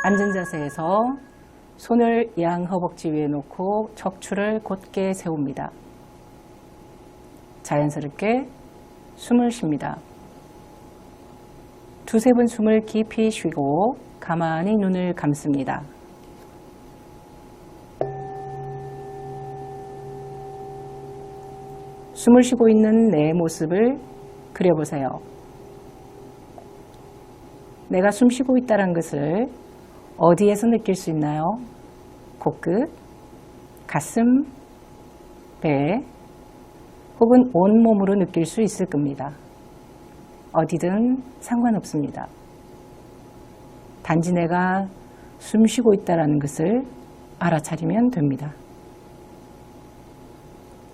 앉은 자세에서 손을 양 허벅지 위에 놓고 척추를 곧게 세웁니다. 자연스럽게 숨을 쉽니다. 두세 번 숨을 깊이 쉬고 가만히 눈을 감습니다. 숨을 쉬고 있는 내 모습을 그려보세요. 내가 숨 쉬고 있다는 것을 어디에서 느낄 수 있나요? 코끝, 가슴, 배, 혹은 온몸으로 느낄 수 있을 겁니다. 어디든 상관없습니다. 단지 내가 숨 쉬고 있다는 것을 알아차리면 됩니다.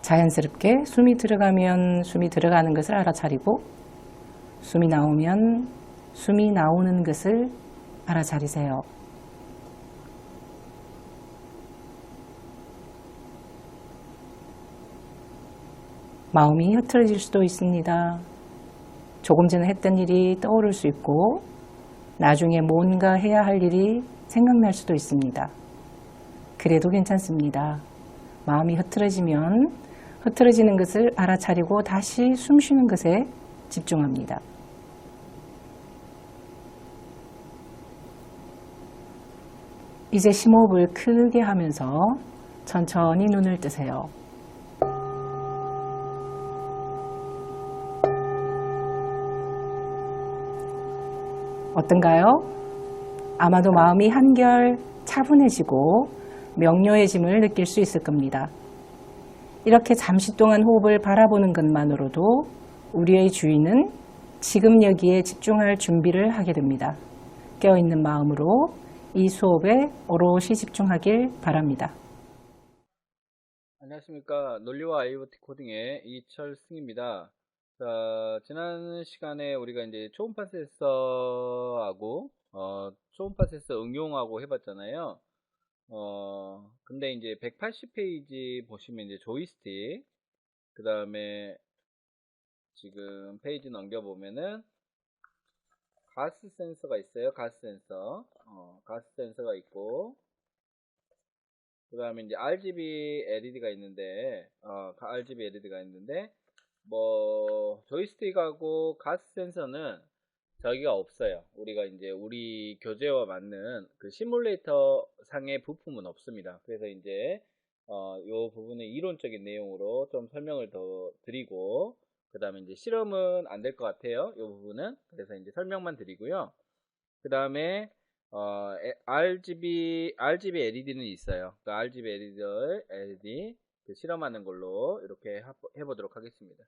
자연스럽게 숨이 들어가면 숨이 들어가는 것을 알아차리고 숨이 나오면 숨이 나오는 것을 알아차리세요. 마음이 흐트러질 수도 있습니다. 조금 전에 했던 일이 떠오를 수 있고 나중에 뭔가 해야 할 일이 생각날 수도 있습니다. 그래도 괜찮습니다. 마음이 흐트러지면 흐트러지는 것을 알아차리고 다시 숨 쉬는 것에 집중합니다. 이제 심호흡을 크게 하면서 천천히 눈을 뜨세요. 어떤가요? 아마도 마음이 한결 차분해지고 명료해짐을 느낄 수 있을 겁니다. 이렇게 잠시 동안 호흡을 바라보는 것만으로도 우리의 주인은 지금 여기에 집중할 준비를 하게 됩니다. 깨어있는 마음으로 이 수업에 오롯이 집중하길 바랍니다. 안녕하십니까. 논리와 IoT 코딩의 이철승입니다. 자, 지난 시간에 우리가 이제 초음파 센서하고 초음파 센서 응용하고 해봤잖아요. 근데 이제 180페이지 보시면 이제 조이스틱, 그 다음에 지금 페이지 넘겨보면은 가스 센서가 있어요. 가스 센서. 가스 센서가 있고, 그 다음에 이제 RGB LED가 있는데, RGB LED가 있는데, 조이스틱하고 가스 센서는 저기가 없어요. 우리가 이제 우리 교재와 맞는 그 시뮬레이터 상의 부품은 없습니다. 그래서 이제 요 부분의 이론적인 내용으로 좀 설명을 더 드리고, 그 다음에 이제 실험은 안 될 것 같아요. 요 부분은. 그래서 이제 설명만 드리고요. 그 다음에 RGB LED는 있어요. 그 RGB LED 그 실험하는 걸로 이렇게 해보도록 하겠습니다.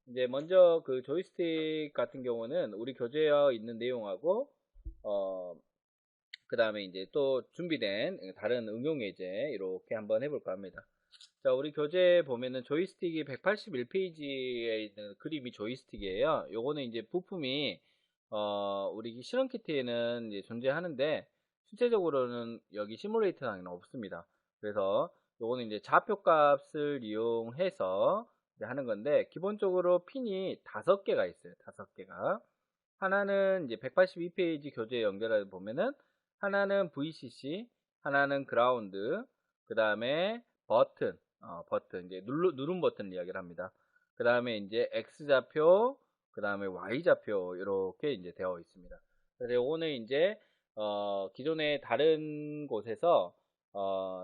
이제 먼저 그 조이스틱 같은 경우는 우리 교재에 있는 내용하고 그 다음에 이제 또 준비된 다른 응용 예제 이렇게 한번 해볼까 합니다. 자, 우리 교재 보면은 조이스틱이 181페이지에 있는 그림이 조이스틱이에요. 요거는 이제 부품이 우리 실험 키트에는 이제 존재하는데 실제적으로는 여기 시뮬레이터상에는 없습니다. 그래서 요거는 이제 좌표값을 이용해서 이제 하는 건데, 기본적으로 핀이 5개가 있어요. 5개가. 하나는 이제 182페이지 교재에 연결해 보면은 하나는 VCC, 하나는 그라운드, 그 다음에 버튼, 이제 누름 버튼 이야기를 합니다. 그 다음에 이제 X좌표, 그 다음에 Y좌표, 이렇게 이제 되어 있습니다. 그래서 요거는 이제, 기존에 다른 곳에서,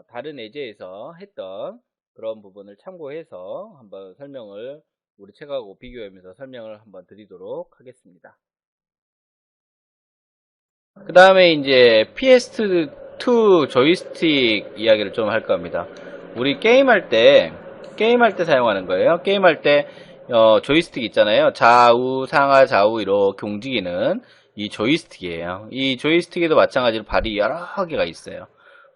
다른 예제에서 했던 그런 부분을 참고해서 한번 설명을, 우리 책하고 비교하면서 설명을 한번 드리도록 하겠습니다. 그 다음에 이제 PS2 조이스틱 이야기를 좀 할 겁니다. 우리 게임할 때 사용하는 거예요. 게임할 때 조이스틱 있잖아요. 좌우, 상하, 좌우 이렇게 움직이는 이 조이스틱이에요. 이 조이스틱에도 마찬가지로 발이 여러 개가 있어요.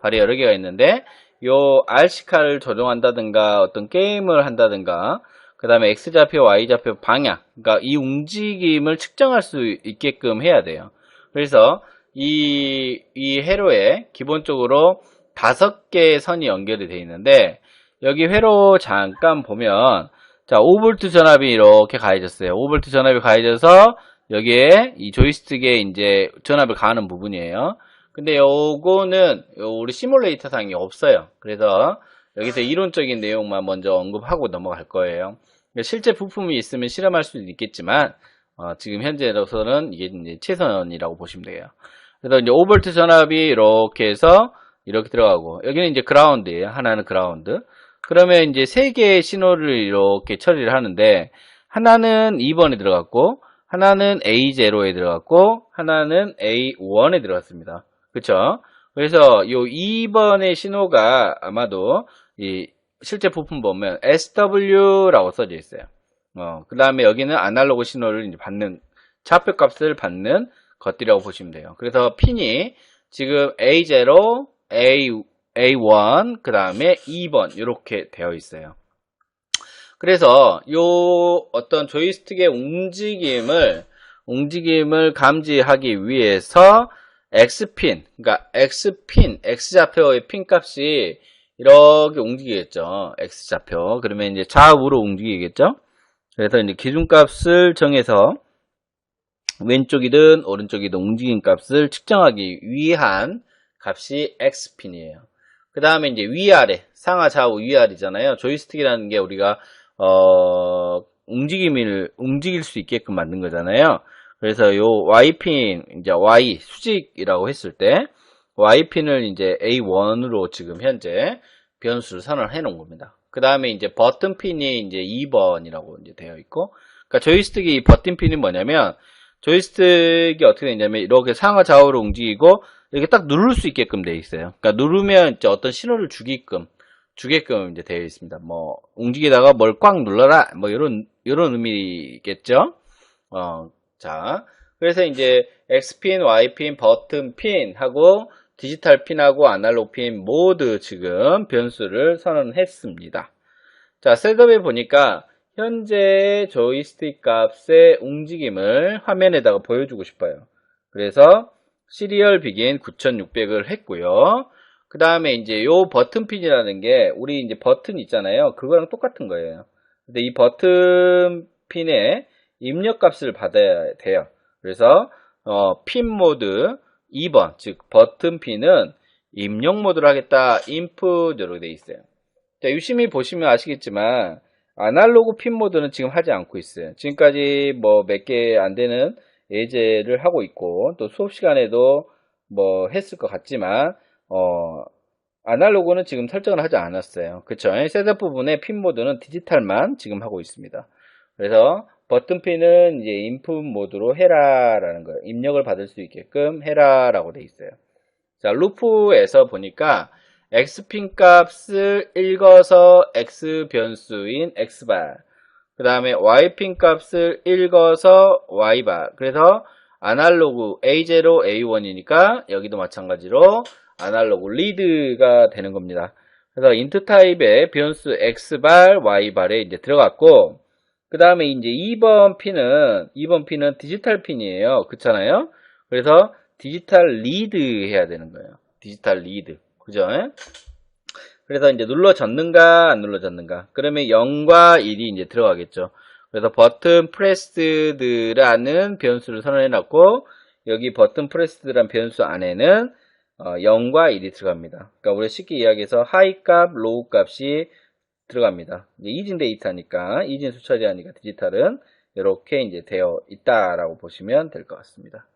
발이 여러 개가 있는데 요 RC카를 조정한다든가 어떤 게임을 한다든가 그 다음에 X좌표, Y좌표 방향, 그러니까 이 움직임을 측정할 수 있게끔 해야 돼요. 그래서 이 회로에 기본적으로 5개의 선이 연결이 되어 있는데, 여기 회로 잠깐 보면, 자, 5V 전압이 이렇게 가해졌어요. 5V 전압이 가해져서, 여기에 이 조이스틱에 이제 전압을 가하는 부분이에요. 근데 요거는 우리 시뮬레이터 상이 없어요. 그래서 여기서 이론적인 내용만 먼저 언급하고 넘어갈 거예요. 실제 부품이 있으면 실험할 수도 있겠지만 지금 현재로서는 이게 이제 최선이라고 보시면 돼요. 그래서 이제 5V 전압이 이렇게 해서 이렇게 들어가고 여기는 이제 그라운드예요. 하나는 그라운드. 그러면 이제 세 개의 신호를 이렇게 처리를 하는데 하나는 2번에 들어갔고 하나는 A0에 들어갔고 하나는 A1에 들어갔습니다. 그쵸? 그래서 요 2번의 신호가 아마도 이 실제 부품 보면 SW라고 써져 있어요. 그 다음에 여기는 아날로그 신호를 이제 받는 좌표값을 받는 것들이라고 보시면 돼요. 그래서 핀이 지금 A0, A1, 그 다음에 2번 이렇게 되어 있어요. 그래서 요 어떤 조이스틱의 움직임을 감지하기 위해서 X핀, 그러니까 X좌표의 핀 값이 이렇게 움직이겠죠. X좌표. 그러면 이제 좌우로 움직이겠죠. 그래서 이제 기준값을 정해서 왼쪽이든 오른쪽이든 움직임 값을 측정하기 위한 값이 X핀이에요. 그 다음에 이제 위아래, 상하 좌우 위아래잖아요. 조이스틱이라는 게 우리가 움직일 수 있게끔 만든 거잖아요. 그래서 요 Y핀, 이제 Y 수직이라고 했을 때 Y핀을 이제 A1으로 지금 현재 변수를 선언해 놓은 겁니다. 그 다음에 이제 버튼핀이 이제 2번이라고 이제 되어 있고, 그러니까 조이스틱이 버튼핀이 뭐냐면, 조이스틱이 어떻게 되냐면, 이렇게 상하 좌우로 움직이고, 이렇게 딱 누를 수 있게끔 되어 있어요. 그러니까 누르면 이제 어떤 신호를 주게끔 이제 되어 있습니다. 뭐, 움직이다가 뭘 꽉 눌러라, 뭐, 이런 의미겠죠? 자. 그래서 이제 X핀, Y핀, 버튼핀 하고, 디지털 핀하고 아날로그 핀 모두 지금 변수를 선언했습니다. 자, 셋업에 보니까 현재 조이스틱 값의 움직임을 화면에다가 보여주고 싶어요. 그래서 시리얼 비긴 9600을 했고요. 그 다음에 이제 요 버튼 핀이라는 게 우리 이제 버튼 있잖아요. 그거랑 똑같은 거예요. 근데 이 버튼 핀의 입력 값을 받아야 돼요. 그래서 핀 모드 2번, 즉 버튼 핀은 입력 모드로 하겠다, 인풋으로 되어 있어요. 자, 유심히 보시면 아시겠지만 아날로그 핀 모드는 지금 하지 않고 있어요. 지금까지 뭐 몇 개 안 되는 예제를 하고 있고 또 수업 시간에도 뭐 했을 것 같지만 아날로그는 지금 설정을 하지 않았어요. 그쵸? 셋업 부분의 핀 모드는 디지털만 지금 하고 있습니다. 그래서 버튼 핀은 이제 인풋 모드로 해라라는 거예요. 입력을 받을 수 있게끔 해라라고 돼 있어요. 자, 루프에서 보니까 X핀 값을 읽어서 X 변수인 X발, 그 다음에 Y핀 값을 읽어서 Y발. 그래서 아날로그 A0, A1이니까 여기도 마찬가지로 아날로그 리드가 되는 겁니다. 그래서 인트 타입의 변수 X발, Y발에 이제 들어갔고, 그 다음에 이제 2번 핀은 디지털 핀이에요. 그렇잖아요? 그래서 디지털 리드 해야 되는 거예요. 디지털 리드. 그죠? 그래서 이제 눌러졌는가, 안 눌러졌는가. 그러면 0과 1이 이제 들어가겠죠. 그래서 버튼 프레스드라는 변수를 선언해 놨고, 여기 버튼 프레스드란 변수 안에는 0과 1이 들어갑니다. 그러니까 우리 쉽게 이야기해서 하이 값, 로우 값이 들어갑니다. 이진 데이터니까, 이진 수처리하니까 디지털은 이렇게 이제 되어 있다라고 보시면 될 것 같습니다.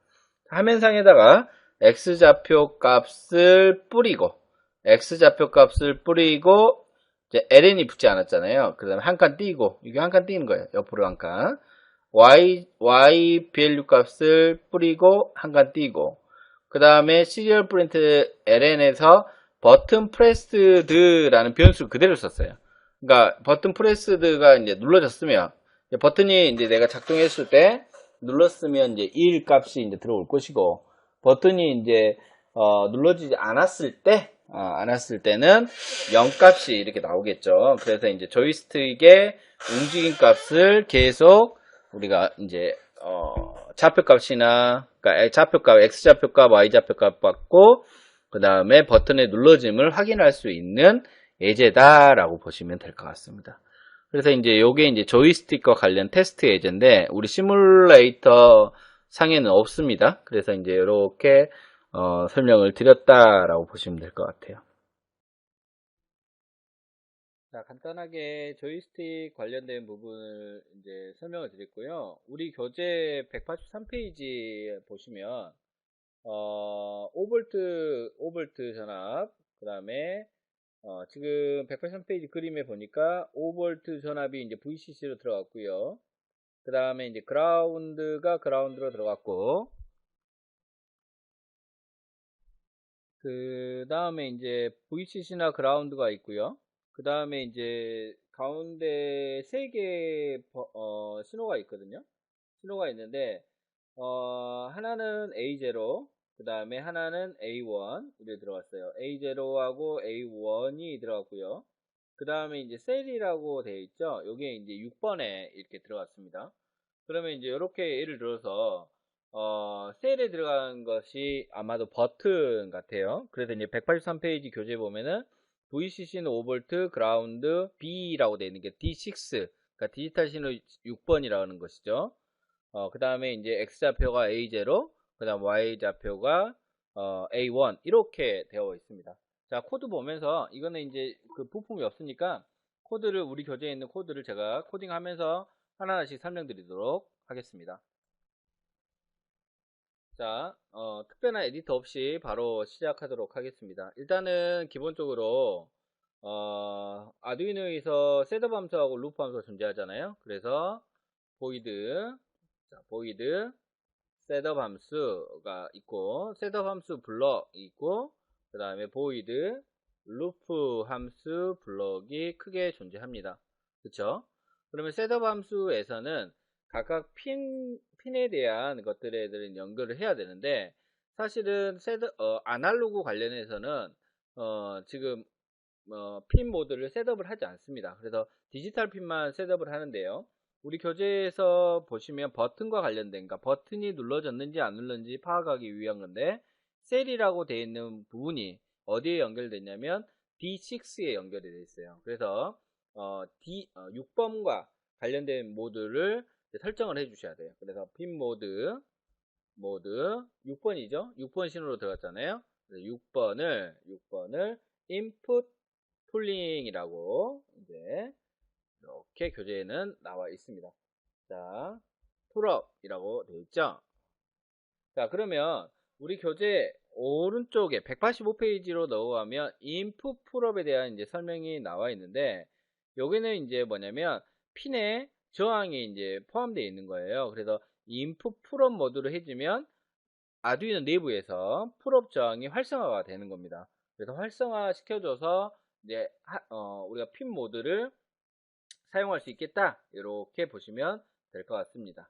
화면상에다가 X좌표 값을 뿌리고, 이제 LN이 붙지 않았잖아요. 그 다음에 한 칸 띄고, 이게 한 칸 띄는 거예요. 옆으로 한 칸. Y value 값을 뿌리고, 한 칸 띄고, 그 다음에 시리얼 프린트 LN에서 버튼 프레스드라는 변수 그대로 썼어요. 그러니까 버튼 프레스드가 이제 눌러졌으면 버튼이 이제 내가 작동했을 때 눌렀으면 이제 1 값이 이제 들어올 것이고 버튼이 이제 눌러지지 않았을 때는 0 값이 이렇게 나오겠죠. 그래서 이제 조이스틱의 움직임 값을 계속 우리가 이제 좌표값이나 그러니까 좌표값, X좌표값, Y좌표값 받고 그 다음에 버튼의 눌러짐을 확인할 수 있는 예제다라고 보시면 될 것 같습니다. 그래서 이제 요게 이제 조이스틱과 관련 테스트 예제인데 우리 시뮬레이터 상에는 없습니다. 그래서 이제 이렇게 설명을 드렸다라고 보시면 될 것 같아요. 자, 간단하게 조이스틱 관련된 부분을 이제 설명을 드렸고요. 우리 교재 183페이지 보시면, 5V 전압, 그 다음에, 지금 183페이지 그림에 보니까 5V 전압이 이제 VCC로 들어갔고요. 그 다음에 이제 그라운드가 그라운드로 들어갔고, 그 다음에 이제 VCC나 그라운드가 있고요. 그 다음에 이제 가운데 세 개의 신호가 있거든요. 신호가 있는데 하나는 A0, 그 다음에 하나는 A1 이렇게 들어갔어요. A0하고 A1이 들어갔고요. 그 다음에 이제 셀이라고 되어 있죠. 여기에 이제 6번에 이렇게 들어갔습니다. 그러면 이제 이렇게 예를 들어서 셀에 들어간 것이 아마도 버튼 같아요. 그래서 이제 183페이지 교재 보면은 VCC는 5V, 그라운드 B라고 되어 있는 게 D6, 그러니까 디지털 신호 6번이라는 것이죠. 그 다음에 이제 X좌표가 A0, 그 다음 Y좌표가 A1 이렇게 되어 있습니다. 자, 코드 보면서 이거는 이제 그 부품이 없으니까 코드를 우리 교재에 있는 코드를 제가 코딩하면서 하나하나씩 설명드리도록 하겠습니다. 자, 특별한 에디터 없이 바로 시작하도록 하겠습니다. 일단은 기본적으로 아두이노에서 셋업 함수하고 루프 함수가 존재하잖아요. 그래서 보이드 셋업 함수가 있고 셋업 함수 블럭이 있고 그 다음에 보이드 루프 함수 블럭이 크게 존재합니다. 그쵸? 그러면 셋업 함수에서는 각각 핀에 대한 것들에 연결을 해야 되는데 사실은 아날로그 관련해서는 지금 핀 모드를 셋업을 하지 않습니다. 그래서 디지털 핀만 셋업을 하는데요. 우리 교재에서 보시면 버튼과 관련된, 그러니까 버튼이 눌러졌는지 안 눌렀는지 파악하기 위한 건데 셀이라고 되어 있는 부분이 어디에 연결되냐면 D6에 연결이 되어 있어요. 그래서 6번과 관련된 모드를 설정을 해 주셔야 돼요. 그래서 핀 모드 6번이죠. 6번 신호로 들어갔잖아요. 6번을 input 툴링이라고 이제 이렇게 교재에는 나와 있습니다. 자, 풀업이라고 되어 있죠. 자, 그러면 우리 교재 오른쪽에 185페이지로 넘어가면 인풋 풀업에 대한 이제 설명이 나와 있는데 여기는 이제 뭐냐면 핀에 저항이 이제 포함되어 있는 거예요. 그래서 인풋 풀업 모드로 해주면 아두이노 내부에서 풀업 저항이 활성화가 되는 겁니다. 그래서 활성화 시켜줘서 이제 우리가 핀 모드를 사용할 수 있겠다. 이렇게 보시면 될 것 같습니다.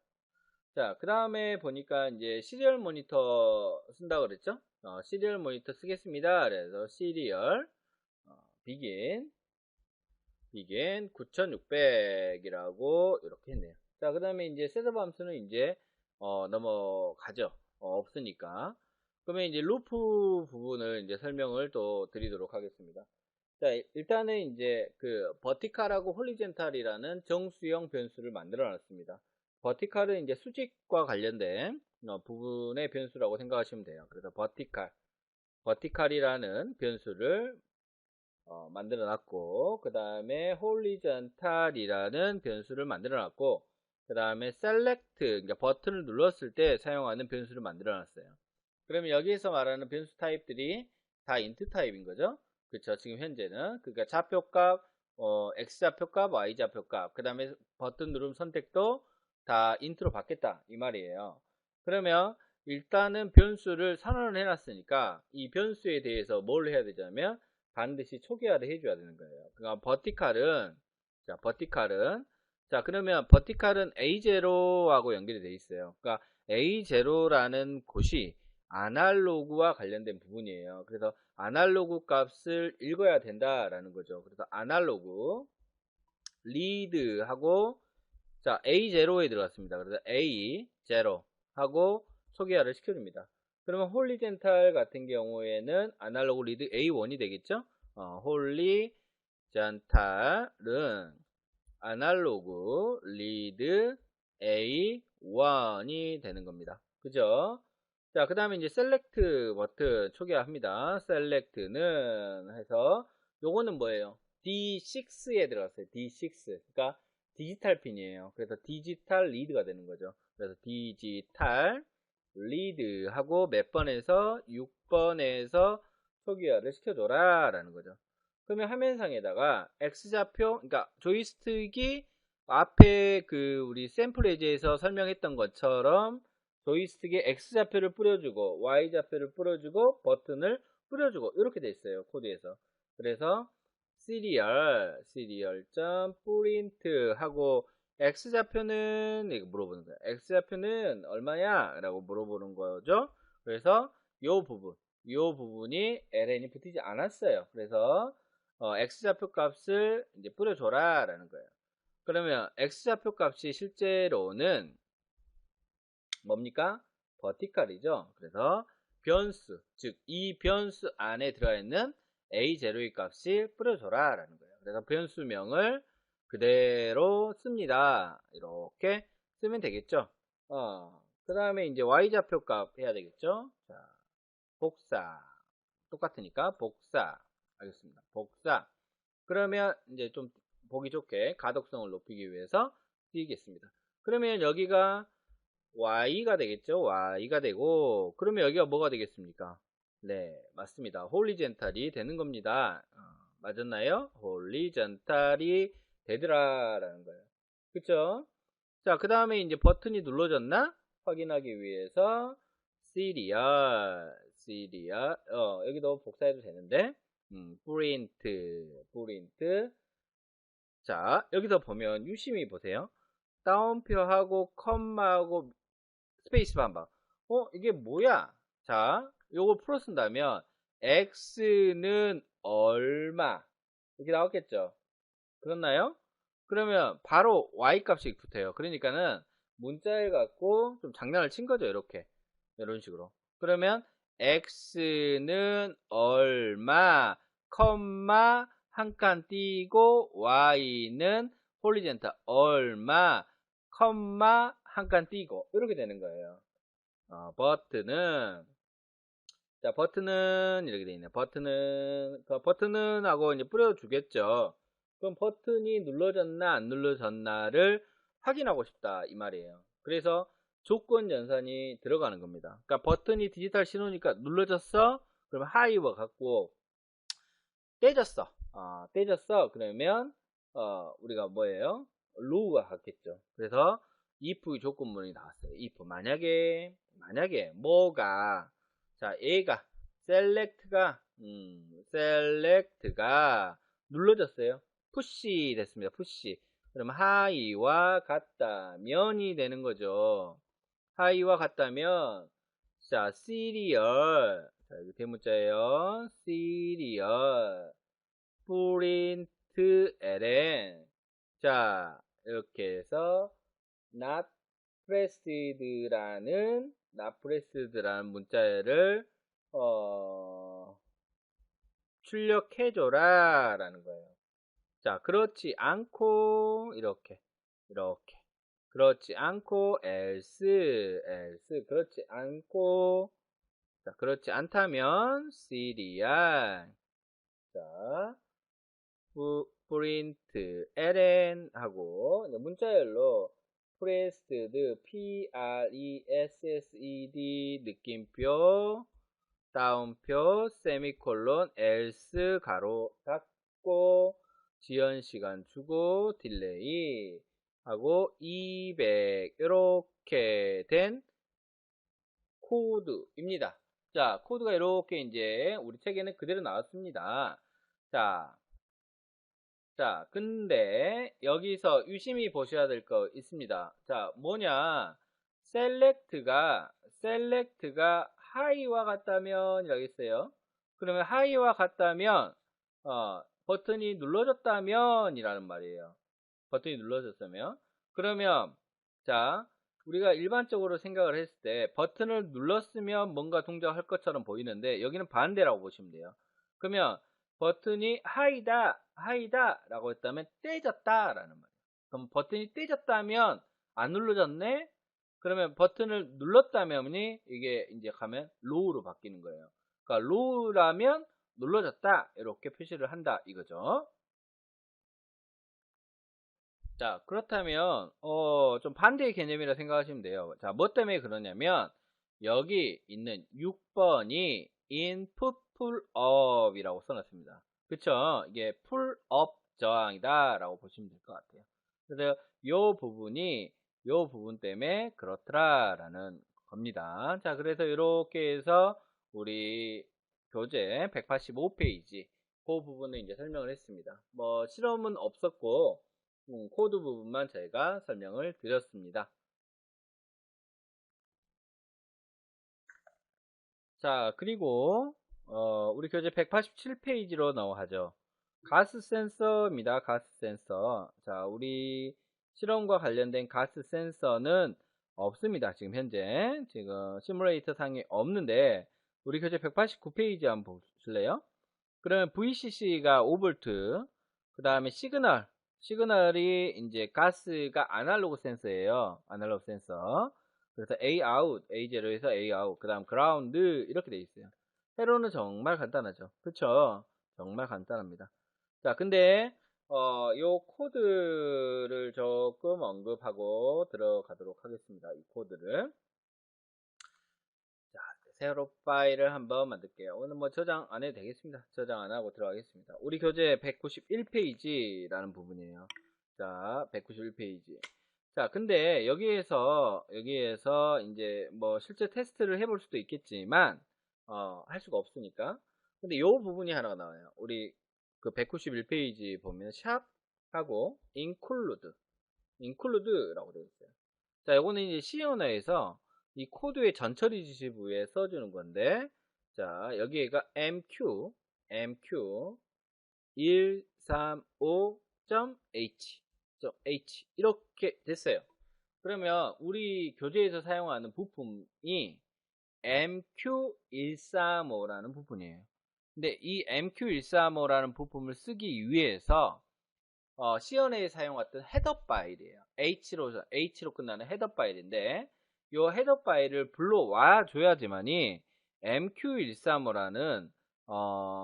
자, 그 다음에 보니까 이제 시리얼 모니터 쓴다고 그랬죠? 시리얼 모니터 쓰겠습니다. 그래서 시리얼 비긴 9600이라고 이렇게 했네요. 자, 그 다음에 이제 셋업 함수는 이제 넘어가죠. 없으니까. 그러면 이제 루프 부분을 이제 설명을 또 드리도록 하겠습니다. 자, 일단은 이제 그 버티칼하고 홀리젠탈이라는 정수형 변수를 만들어 놨습니다. 버티칼은 이제 수직과 관련된 부분의 변수라고 생각하시면 돼요. 그래서 버티칼이라는 변수를 만들어 놨고, 그 다음에 홀리전탈이라는 변수를 만들어 놨고, 그 다음에 select, 그러니까 버튼을 눌렀을 때 사용하는 변수를 만들어 놨어요. 그러면 여기에서 말하는 변수 타입들이 다 int 타입인 거죠. 그렇죠. 지금 현재는. 그러니까 좌표값, x좌표값, y좌표값, 그 다음에 버튼 누름 선택도 다 int로 바뀌었다. 이 말이에요. 그러면 일단은 변수를 선언을 해놨으니까 이 변수에 대해서 뭘 해야 되냐면 반드시 초기화를 해줘야 되는 거예요. 그러니까 그러면 버티칼은 A0하고 연결이 되어 있어요. 그러니까 A0라는 곳이 아날로그와 관련된 부분이에요. 그래서 아날로그 값을 읽어야 된다라는 거죠. 그래서 아날로그 리드하고 자 A0에 들어갔습니다. 그래서 A0 하고 초기화를 시켜줍니다. 그러면 홀리젠탈 같은 경우에는 아날로그 리드 A1이 되겠죠? 홀리젠탈은 아날로그 리드 A1이 되는 겁니다. 그죠? 자, 그 다음에 이제 셀렉트 버튼 초기화합니다. 셀렉트는 해서 요거는 뭐예요? D6에 들어갔어요. D6. 그러니까 디지털 핀이에요. 그래서 디지털 리드가 되는 거죠. 그래서 디지털 리드 하고 몇 번에서 6번에서 초기화를 시켜줘라 라는 거죠. 그러면 화면상에다가 X좌표, 그러니까 조이스틱이 앞에 그 우리 샘플 예제에서 설명했던 것처럼 조이스틱에 X좌표를 뿌려주고 Y좌표를 뿌려주고 버튼을 뿌려주고 이렇게 돼 있어요. 코드에서. 그래서 시리얼.print 하고 X좌표는 이거 물어보는 거야. X좌표는 얼마야? 라고 물어보는 거죠. 그래서 요 부분이 LN이 붙이지 않았어요. 그래서 X좌표 값을 이제 뿌려줘라 라는 거예요. 그러면 X좌표 값이 실제로는 뭡니까? 버티컬이죠. 그래서 변수, 즉 이 변수 안에 들어있는 A0의 값이 뿌려줘라 라는 거예요. 그래서 변수명을 그대로 씁니다. 이렇게 쓰면 되겠죠. 그 다음에 이제 Y좌표 값 해야 되겠죠. 자, 복사. 똑같으니까 복사. 알겠습니다. 복사. 그러면 이제 좀 보기 좋게 가독성을 높이기 위해서 띄겠습니다. 그러면 여기가 Y가 되겠죠. Y가 되고 그러면 여기가 뭐가 되겠습니까? 네, 맞습니다. 홀리젠탈이 되는 겁니다. 맞았나요? 홀리젠탈이 되더라 라는 거예요. 그쵸? 자, 그 다음에 이제 버튼이 눌러졌나? 확인하기 위해서 시리얼 여기도 복사해도 되는데 프린트 자, 여기서 보면 유심히 보세요. 따옴표하고 컴마하고 스페이스 반박. 이게 뭐야? 자, 요걸 풀어 쓴다면 x는 얼마 이렇게 나왔겠죠. 그렇나요? 그러면 바로 y 값이 붙어요. 그러니까는 문자를 갖고 좀 장난을 친 거죠. 이렇게 이런 식으로. 그러면 x는 얼마 컴마 한 칸 띄고 y는 홀리젠탈 얼마 컴마 한 칸 띄고 이렇게 되는 거예요. 버튼은 이렇게 되어 있네. 버튼은 하고 이제 뿌려주겠죠. 그럼 버튼이 눌러졌나 안 눌러졌나를 확인하고 싶다 이 말이에요. 그래서 조건 연산이 들어가는 겁니다. 그러니까 버튼이 디지털 신호니까 눌러졌어. 그러면 하이와 같고 떼졌어. 떼졌어. 그러면 우리가 뭐예요? 로우가 같겠죠. 그래서 if 조건문이 나왔어요. if 만약에 뭐가 자 얘가 select가 눌러졌어요. 푸시 됐습니다. 푸시. 그럼 하이와 같다면이 되는 거죠. 하이와 같다면 자 시리얼 자 여기 대문자예요. 시리얼 프린트 ln 자 이렇게 해서 not pressed라는 문자를 출력해줘라 라는 거예요. 자 그렇지 않고 이렇게 그렇지 않고 else 그렇지 않고 자 그렇지 않다면 serial 자 print ln 하고 문자열로 pressed pressed 느낌표 다운표 세미콜론 else 가로 닫고 지연시간 주고 딜레이 하고 200 이렇게 된 코드입니다. 자 코드가 이렇게 이제 우리 책에는 그대로 나왔습니다. 자, 근데 여기서 유심히 보셔야 될 거 있습니다. 자, 뭐냐? select가 high와 같다면 이라고 했어요. 그러면 high와 같다면 버튼이 눌러졌다면 이라는 말이에요. 버튼이 눌러졌으면 그러면 자, 우리가 일반적으로 생각을 했을 때 버튼을 눌렀으면 뭔가 동작을 할 것처럼 보이는데 여기는 반대라고 보시면 돼요. 그러면 버튼이 하이다 라고 했다면 떼졌다 라는 말이에요. 그럼 버튼이 떼졌다면 안 눌러졌네? 그러면 버튼을 눌렀다면이 이게 이제 가면 low로 바뀌는 거예요. 그러니까 low라면 눌러졌다 이렇게 표시를 한다 이거죠. 자, 그렇다면 좀 반대의 개념이라 생각하시면 돼요. 자, 뭐 때문에 그러냐면 여기 있는 6번이 input pull up이라고 써놨습니다. 그쵸? 이게 pull up 저항이다 라고 보시면 될 것 같아요. 그래서 요 부분 때문에 그렇더라라는 겁니다. 자, 그래서 이렇게 해서 우리 교재 185페이지 그 부분을 이제 설명을 했습니다. 뭐 실험은 없었고 코드 부분만 저희가 설명을 드렸습니다. 자, 그리고 우리 교재 187페이지로 넘어가죠. 가스 센서입니다. 가스 센서. 자, 우리 실험과 관련된 가스 센서는 없습니다. 지금 현재. 지금 시뮬레이터 상에 없는데 우리 교재 189페이지 한번 보실래요? 그러면 VCC가 5V, 그 다음에 시그널이 이제 가스가 아날로그 센서예요. 아날로그 센서. 그래서 A out, A0에서 A out, 그 다음 그라운드 이렇게 돼 있어요. 회로는 정말 간단하죠. 그쵸? 정말 간단합니다. 자, 근데 요 코드를 조금 언급하고 들어가도록 하겠습니다. 이 코드를. 자, 세로 파일을 한번 만들게요. 오늘 뭐 저장 안 해도 되겠습니다. 저장 안 하고 들어가겠습니다. 우리 교재 191페이지라는 부분이에요. 자, 191페이지. 자, 근데 여기에서 이제 뭐 실제 테스트를 해볼 수도 있겠지만, 할 수가 없으니까. 근데 요 부분이 하나가 나와요. 우리 그 191페이지 보면 샵하고 include라고 되어 있어요. 자, 요거는 이제 C 언어에서 이 코드의 전처리 지시부에 써주는 건데, 자, 여기가 MQ 135.h 이렇게 됐어요. 그러면 우리 교재에서 사용하는 부품이 MQ135라는 부분이에요. 근데 이 MQ135라는 부품을 쓰기 위해서 CNA에 사용했던 헤더 파일이에요. H로 끝나는 헤더 파일인데, 이 헤더 파일을 불러와 줘야지만이 MQ135라는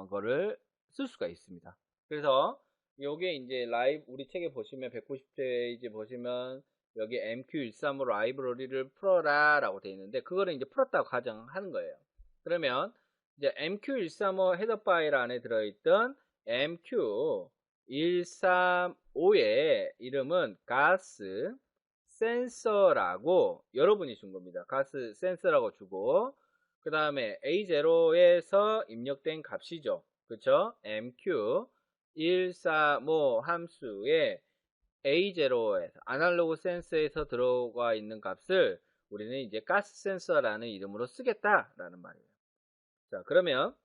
거를 쓸 수가 있습니다. 그래서 요게 이제 우리 책에 보시면 190페이지 보시면 여기 MQ135 라이브러리를 풀어라 라고 되어 있는데, 그거를 이제 풀었다고 가정하는 거예요. 그러면 이제 MQ135 헤더 파일 안에 들어있던 MQ135의 이름은 가스 센서라고 여러분이 준 겁니다. 가스 센서라고 주고, 그 다음에 A0에서 입력된 값이죠. 그쵸? MQ135 함수의 A0에서 아날로그 센서에서 들어가 있는 값을 우리는 이제 가스 센서라는 이름으로 쓰겠다라는 말이에요. 자, 그러면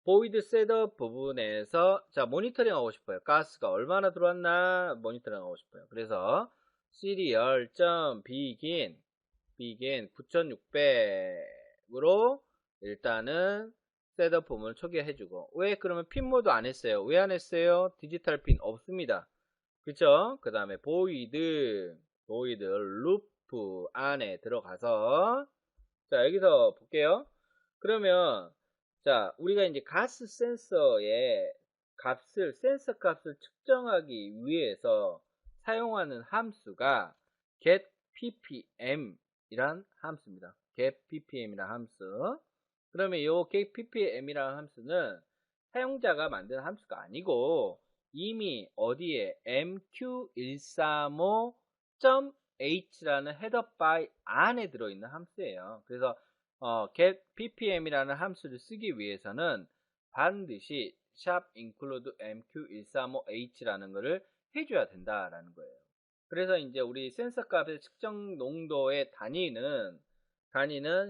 보이드 셋업 부분에서 자 모니터링 하고 싶어요. 가스가 얼마나 들어왔나 모니터링 하고 싶어요. 그래서 serial.begin 9600으로 일단은 셋업 부분을 초기화해주고, 왜 그러면 핀 모드 안 했어요? 왜 안 했어요? 디지털 핀 없습니다. 그쵸? 그 다음에 보이드 루프 안에 들어가서, 자 여기서 볼게요. 그러면 자 우리가 이제 가스 센서의 센서 값을 측정하기 위해서 사용하는 함수가 get ppm 이란 함수입니다. get ppm 이란 함수. 그러면 이 get ppm 이란 함수는 사용자가 만든 함수가 아니고 이미 어디에 mq135.h라는 헤더 파일 안에 들어있는 함수예요. 그래서 get ppm이라는 함수를 쓰기 위해서는 반드시 include mq135h라는 것을 해줘야 된다라는 거예요. 그래서 이제 우리 센서 값의 측정 농도의 단위는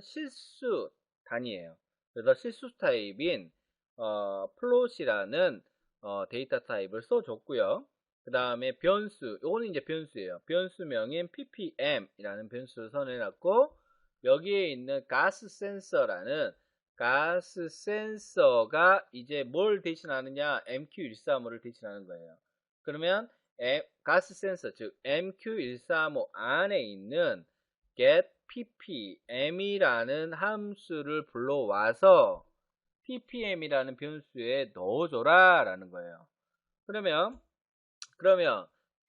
실수 단위예요. 그래서 실수 타입인 플롯이라는 데이터 타입을 써줬고요. 그 다음에 변수, 요거는 이제 변수예요. 변수명인 ppm이라는 변수를 선해놨고, 여기에 있는 가스 센서가 이제 뭘 대신하느냐? MQ135를 대신하는 거예요. 그러면 가스 센서, 즉 MQ135 안에 있는 get ppm이라는 함수를 불러와서 ppm이라는 변수에 넣어줘라 라는 거예요. 그러면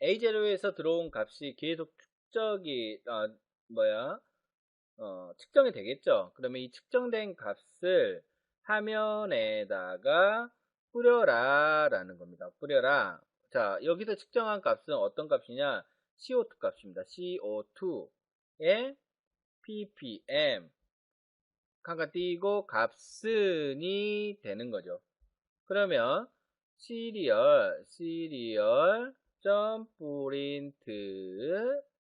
A0에서 들어온 값이 계속 측정이 되겠죠. 그러면 이 측정된 값을 화면에다가 뿌려라 라는 겁니다. 뿌려라. 자, 여기서 측정한 값은 어떤 값이냐? CO2 값입니다. CO2의 ppm 칸칸 띄고 값은이 되는 거죠. 그러면 serial.print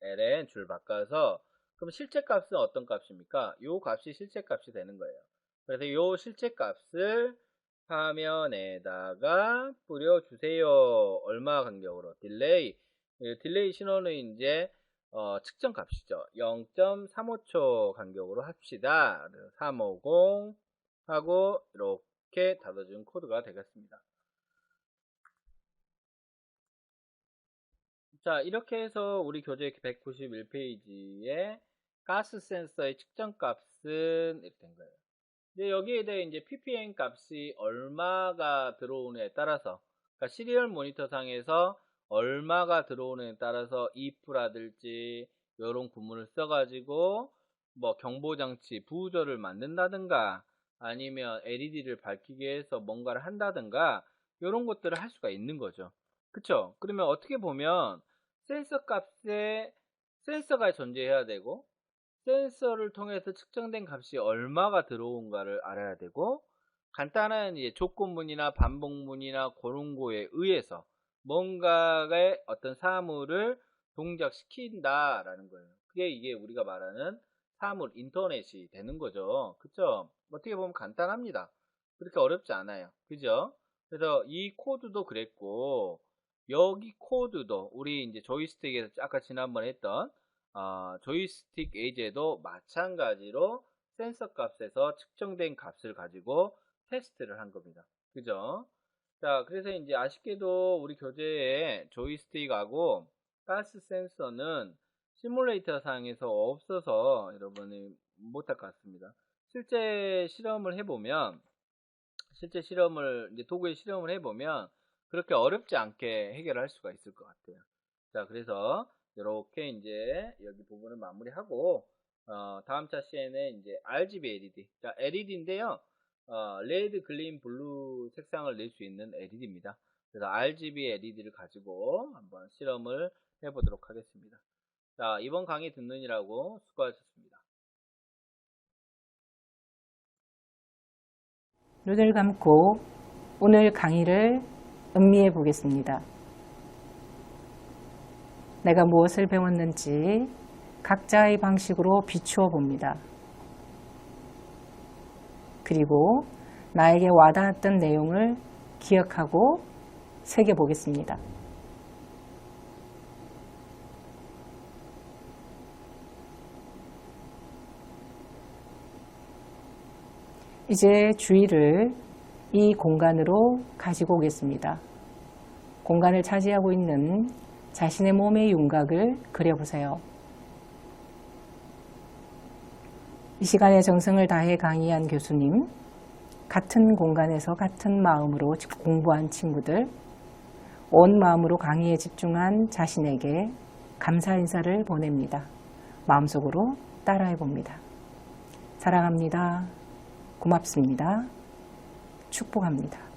ln 줄 바꿔서 그럼 실제 값은 어떤 값입니까? 요 값이 실제 값이 되는 거예요. 그래서 요 실제 값을 화면에다가 뿌려주세요. 얼마 간격으로? 딜레이 신호는 이제 측정 값이죠. 0.35초 간격으로 합시다. 350 하고 이렇게 닫아준 코드가 되겠습니다. 자, 이렇게 해서 우리 교재 191페이지에 가스 센서의 측정 값은 이렇게 된 거예요. 이제 여기에 대해 이제 ppm 값이 얼마가 들어오느냐에 따라서, 그러니까 시리얼 모니터 상에서 얼마가 들어오느냐에 따라서 if라든지 이런 구문을 써가지고 뭐 경보장치 부호절을 만든다든가 아니면 LED를 밝히기 위해서 뭔가를 한다든가 이런 것들을 할 수가 있는 거죠. 그쵸? 그러면 어떻게 보면 센서 값에 센서가 존재해야 되고 센서를 통해서 측정된 값이 얼마가 들어온가를 알아야 되고 간단한 이제 조건문이나 반복문이나 그런 거에 의해서 뭔가의 어떤 사물을 동작시킨다라는 거예요. 그게 이게 우리가 말하는 사물 인터넷이 되는 거죠. 그쵸? 어떻게 보면 간단합니다. 그렇게 어렵지 않아요. 그죠? 그래서 이 코드도 그랬고 여기 코드도 우리 이제 조이스틱에서 아까 지난번에 했던 조이스틱 에이제도 마찬가지로 센서 값에서 측정된 값을 가지고 테스트를 한 겁니다. 그죠? 자, 그래서 이제 아쉽게도 우리 교재에 조이스틱하고 가스 센서는 시뮬레이터 상에서 없어서 여러분이 못할 것 같습니다. 실제 실험을 해보면, 이제 도구의 실험을 해보면 그렇게 어렵지 않게 해결할 수가 있을 것 같아요. 자, 그래서 이렇게 이제 여기 부분을 마무리하고 다음 차시에는 이제 RGB LED. 자, LED인데요. 레드, 글린, 블루 색상을 낼 수 있는 LED입니다. 그래서 RGB LED를 가지고 한번 실험을 해보도록 하겠습니다. 자, 이번 강의 듣느니라고 수고하셨습니다. 눈을 감고 오늘 강의를 음미해 보겠습니다. 내가 무엇을 배웠는지 각자의 방식으로 비추어 봅니다. 그리고 나에게 와닿았던 내용을 기억하고 새겨보겠습니다. 이제 주의를 이 공간으로 가지고 오겠습니다. 공간을 차지하고 있는 자신의 몸의 윤곽을 그려보세요. 이 시간에 정성을 다해 강의한 교수님, 같은 공간에서 같은 마음으로 공부한 친구들, 온 마음으로 강의에 집중한 자신에게 감사 인사를 보냅니다. 마음속으로 따라해 봅니다. 사랑합니다. 고맙습니다. 축복합니다.